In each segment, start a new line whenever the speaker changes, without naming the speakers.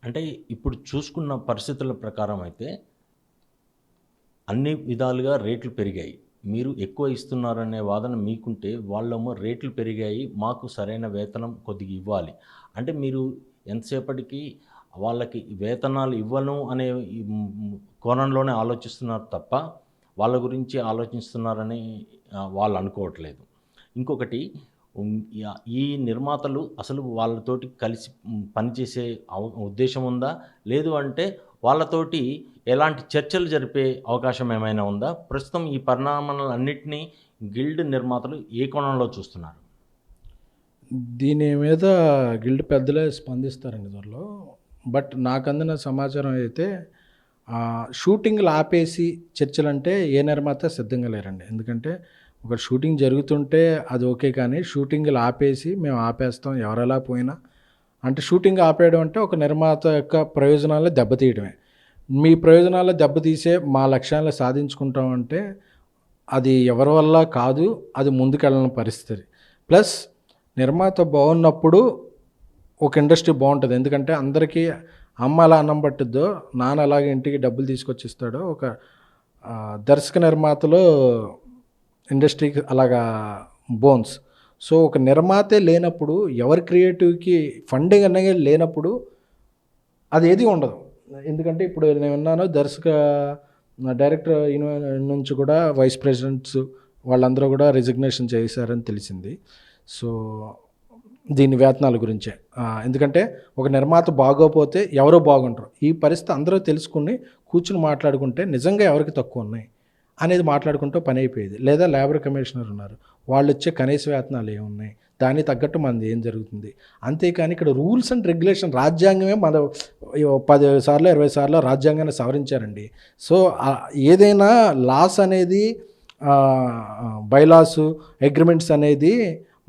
అంటే ఇప్పుడు చూసుకున్న పరిస్థితుల ప్రకారం అయితే అన్ని విధాలుగా రేట్లు పెరిగాయి. మీరు ఎక్కువ ఇస్తున్నారనే వాదన మీకుంటే, వాళ్ళేమో రేట్లు పెరిగాయి, మాకు సరైన వేతనం కొద్దిగా ఇవ్వాలి. అంటే మీరు ఎంతసేపటికి వాళ్ళకి వేతనాలు ఇవ్వను అనే ఈ కోణంలోనే ఆలోచిస్తున్నారు తప్ప, వాళ్ళ గురించి ఆలోచిస్తున్నారని వాళ్ళు అనుకోవట్లేదు. ఇంకొకటి ఈ నిర్మాతలు అసలు వాళ్ళతోటి కలిసి పనిచేసే ఉద్దేశ్యం ఉందా? లేదు అంటే వాళ్ళతోటి ఎలాంటి చర్చలు జరిపే అవకాశం ఏమైనా ఉందా? ప్రస్తుతం ఈ పరిణామాలన్నిటినీ గిల్డ్ నిర్మాతలు ఏ కోణంలో చూస్తున్నారు?
దీని మీద గిల్డ్ పెద్దలే స్పందిస్తారండి త్వరలో. బట్ నాకు అందిన సమాచారం అయితే షూటింగ్లు ఆపేసి చర్చలంటే ఏ నిర్మాత సిద్ధంగా లేరండి. ఎందుకంటే ఒక షూటింగ్ జరుగుతుంటే అది ఓకే, కానీ షూటింగ్లు ఆపేసి మేము ఆపేస్తాం ఎవరెలా పోయినా అంటే షూటింగ్ ఆపేయడం అంటే ఒక నిర్మాత యొక్క ప్రయోజనాలను దెబ్బతీయడమే. మీ ప్రయోజనాలు దెబ్బతీసే మా లక్ష్యాలను సాధించుకుంటాం అంటే అది ఎవరి వల్ల కాదు, అది ముందుకెళ్ళని పరిస్థితి. ప్లస్ నిర్మాత బాగున్నప్పుడు ఒక ఇండస్ట్రీ బాగుంటుంది. ఎందుకంటే అందరికీ అమ్మ ఎలా అన్నం పట్టుద్దో, నాన్న అలాగే ఇంటికి డబ్బులు తీసుకొచ్చి ఇస్తాడో, ఒక దర్శక నిర్మాతలో ఇండస్ట్రీకి అలాగా బోన్స్. సో ఒక నిర్మాతే లేనప్పుడు, ఎవరి క్రియేటివ్కి ఫండింగ్ అనేది లేనప్పుడు అది ఏది ఉండదు. ఎందుకంటే ఇప్పుడు నేను విన్నాను, డైరెక్టర్ నుంచి కూడా వైస్ ప్రెసిడెంట్స్ వాళ్ళందరూ కూడా రిజిగ్నేషన్ చేశారని తెలిసింది. సో దీని వేతనాల గురించే. ఎందుకంటే ఒక నిర్మాత బాగోపోతే ఎవరో బాగుంటారు. ఈ పరిస్థితి అందరూ తెలుసుకుని కూర్చుని మాట్లాడుకుంటే నిజంగా ఎవరికి తక్కువ ఉన్నాయి అనేది మాట్లాడుకుంటూ పని అయిపోయేది. లేదా లేబర్ కమిషనర్ ఉన్నారు, వాళ్ళు వచ్చే కనీస వేతనాలు ఏమున్నాయి, దానికి తగ్గట్టు మనది ఏం జరుగుతుంది. అంతేకాని ఇక్కడ రూల్స్ అండ్ రెగ్యులేషన్, రాజ్యాంగమే మన 10 సార్లు 20 సార్లు రాజ్యాంగాన్ని సవరించారండి. సో ఏదైనా లాస్ అనేది బైలాసు అగ్రిమెంట్స్ అనేది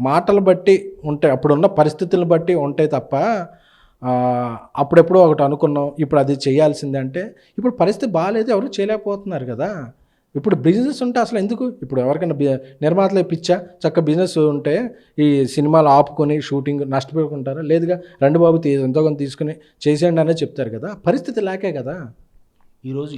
మాటలు బట్టి ఉంటాయి, అప్పుడున్న పరిస్థితులను బట్టి ఉంటాయి తప్ప అప్పుడెప్పుడో ఒకటి అనుకున్నాం ఇప్పుడు అది చేయాల్సిందే అంటే ఇప్పుడు పరిస్థితి బాగాలేదు, ఎవరు చేయలేకపోతున్నారు కదా. ఇప్పుడు బిజినెస్ ఉంటే అసలు ఎందుకు, ఇప్పుడు ఎవరికైనా నిర్మాతలు పిచ్చా, చక్క బిజినెస్ ఉంటే ఈ సినిమాలు ఆపుకొని షూటింగ్ నష్టపోకుంటారా? లేదుగా, రెండు బాబు ఎంతో కొంత తీసుకుని చేసేయండి అనే చెప్తారు కదా. పరిస్థితి లేకే కదా
ఈరోజు